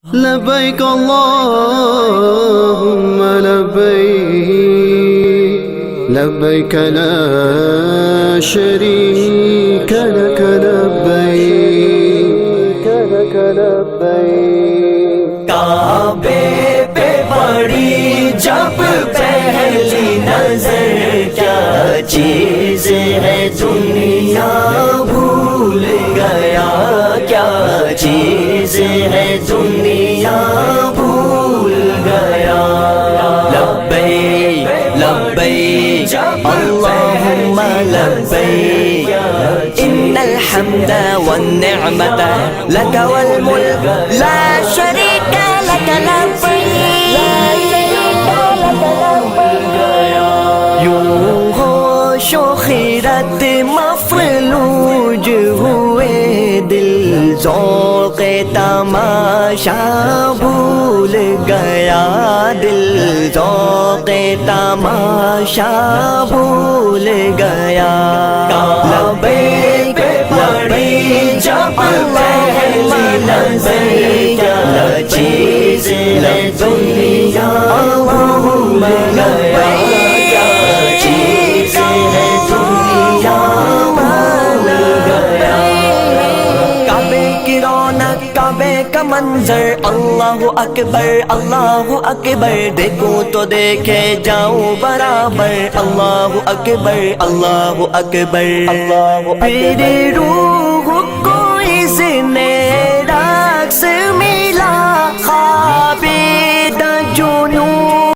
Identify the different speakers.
Speaker 1: لبيك اللهم لبيك لبيك لا شريك لك لبيك
Speaker 2: کعبے پہ پڑی جب پہلی نظر کیا چیز ہے دنیا بھول گیا کیا چیز ہے دنیا بھول گیا لبیک لبیک اللہم لبیک ان الحمد والنعمت لک والملک لا شریک لک یوں ہوش و خیرت مفلوج ہوئے دل ذوق تماشا بھول گیا دل ذوق تماشا بھول گیا لبیک پڑی جب پہلی نظر کیا چیز ہے دنیا بھول گیا کیا چیز ہے دنیا بھول گیا کعبے کی رونق کعبے کا منظر اللہ اکبر دیکھوں تو دیکھے جاؤں برابر اللہ اکبر میری روح